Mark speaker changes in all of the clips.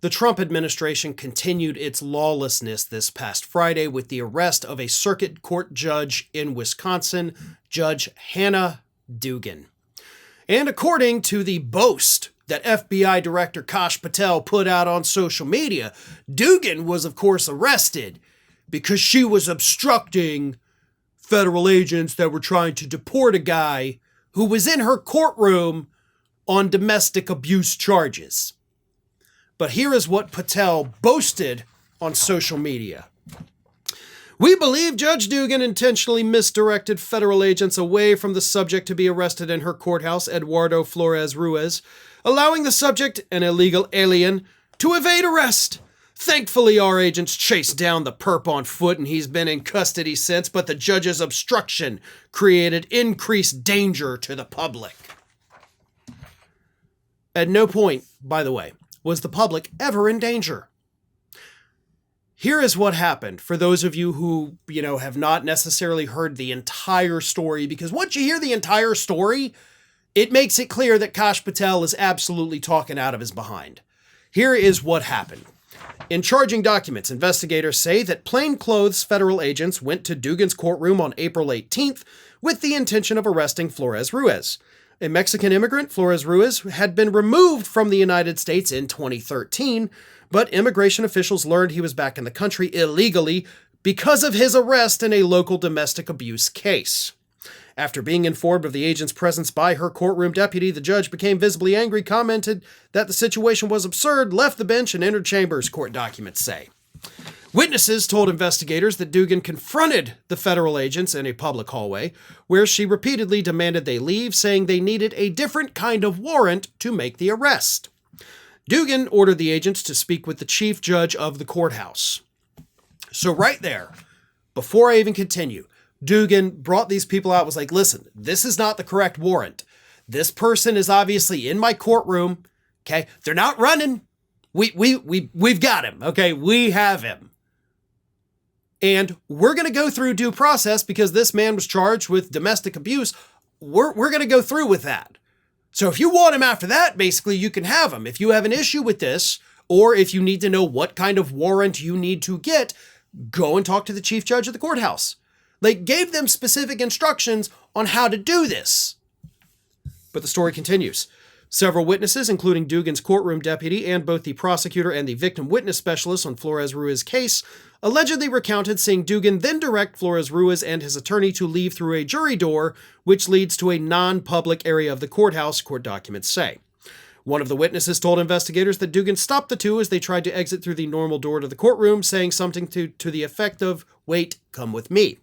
Speaker 1: The Trump administration continued its lawlessness this past Friday with the arrest of a circuit court judge in Wisconsin, Judge Hannah Duggan. And according to the boast that FBI Director Kash Patel put out on social media, Duggan was, of course, arrested because she was obstructing federal agents that were trying to deport a guy who was in her courtroom on domestic abuse charges. But here is what Patel boasted on social media. We believe Judge Duggan intentionally misdirected federal agents away from the subject to be arrested in her courthouse, Eduardo Flores Ruiz, allowing the subject, an illegal alien, to evade arrest. Thankfully, our agents chased down the perp on foot and he's been in custody since, but the judge's obstruction created increased danger to the public. At no point, by the way, was the public ever in danger. Here is what happened for those of you who, have not necessarily heard the entire story, because once you hear the entire story, it makes it clear that Kash Patel is absolutely talking out of his behind. Here is what happened. In charging documents, investigators say that plainclothes federal agents went to Duggan's courtroom on April 18th with the intention of arresting Flores Ruiz. A Mexican immigrant, Flores Ruiz, had been removed from the United States in 2013, but immigration officials learned he was back in the country illegally because of his arrest in a local domestic abuse case. After being informed of the agent's presence by her courtroom deputy, the judge became visibly angry, commented that the situation was absurd, left the bench, and entered chambers, court documents say. Witnesses told investigators that Duggan confronted the federal agents in a public hallway, where she repeatedly demanded they leave, saying they needed a different kind of warrant to make the arrest. Duggan ordered the agents to speak with the chief judge of the courthouse. So right there, before I even continue, Duggan brought these people out, was like, listen, this is not the correct warrant. This person is obviously in my courtroom. Okay. They're not running. We've got him. Okay. We have him. And we're going to go through due process because this man was charged with domestic abuse. We're going to go through with that. So if you want him after that, basically you can have him. If you have an issue with this, or if you need to know what kind of warrant you need to get, go and talk to the chief judge of the courthouse. Gave them specific instructions on how to do this. But the story continues. Several witnesses, including Duggan's courtroom deputy and both the prosecutor and the victim witness specialist on Flores Ruiz's case, allegedly recounted seeing Duggan then direct Flores Ruiz and his attorney to leave through a jury door, which leads to a non-public area of the courthouse, court documents say. One of the witnesses told investigators that Duggan stopped the two as they tried to exit through the normal door to the courtroom, saying something to the effect of, "Wait, come with me."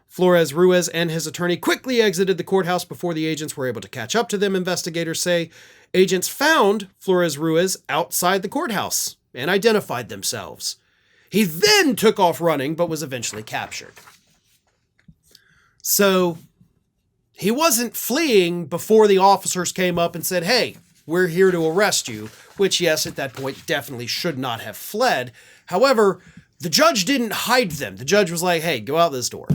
Speaker 1: Flores Ruiz and his attorney quickly exited the courthouse before the agents were able to catch up to them, investigators say. Agents found Flores Ruiz outside the courthouse and identified themselves. He then took off running, but was eventually captured. So he wasn't fleeing before the officers came up and said, hey, we're here to arrest you, which, yes, at that point definitely should not have fled. However, the judge didn't hide them. The judge was like, hey, go out this door.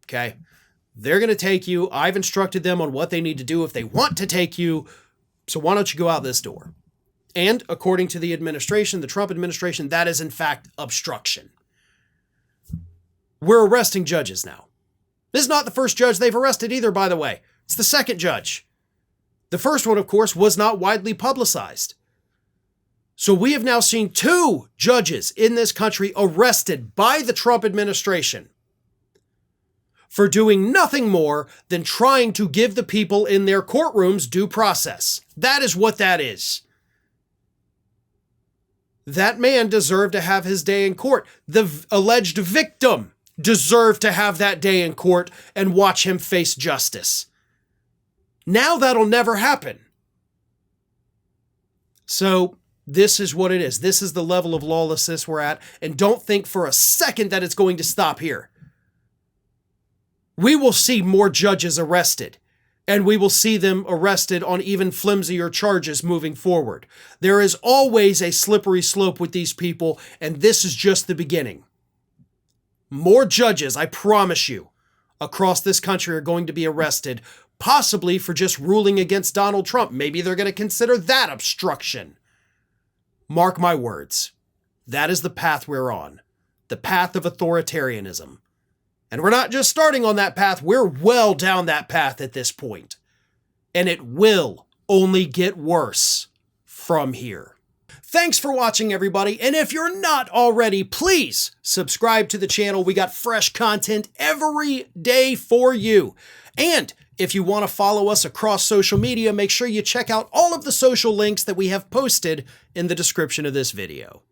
Speaker 1: Okay, they're going to take you. I've instructed them on what they need to do if they want to take you. So why don't you go out this door? And according to the administration, the Trump administration, that is in fact obstruction. We're arresting judges now. This is not the first judge they've arrested either, by the way. It's the second judge. The first one, of course, was not widely publicized. So we have now seen 2 judges in this country arrested by the Trump administration for doing nothing more than trying to give the people in their courtrooms due process. That is what that is. That man deserved to have his day in court. The alleged victim deserved to have that day in court and watch him face justice. Now that'll never happen. So this is what it is. This is the level of lawlessness we're at. And don't think for a second that it's going to stop here. We will see more judges arrested, and we will see them arrested on even flimsier charges moving forward. There is always a slippery slope with these people, and this is just the beginning. More judges, I promise you, across this country are going to be arrested, possibly for just ruling against Donald Trump. Maybe they're going to consider that obstruction. Mark my words. That is the path we're on. The path of authoritarianism. And we're not just starting on that path, we're well down that path at this point. And it will only get worse from here. Thanks for watching, everybody, and if you're not already, please subscribe to the channel. We got fresh content every day for you. And if you want to follow us across social media, make sure you check out all of the social links that we have posted in the description of this video.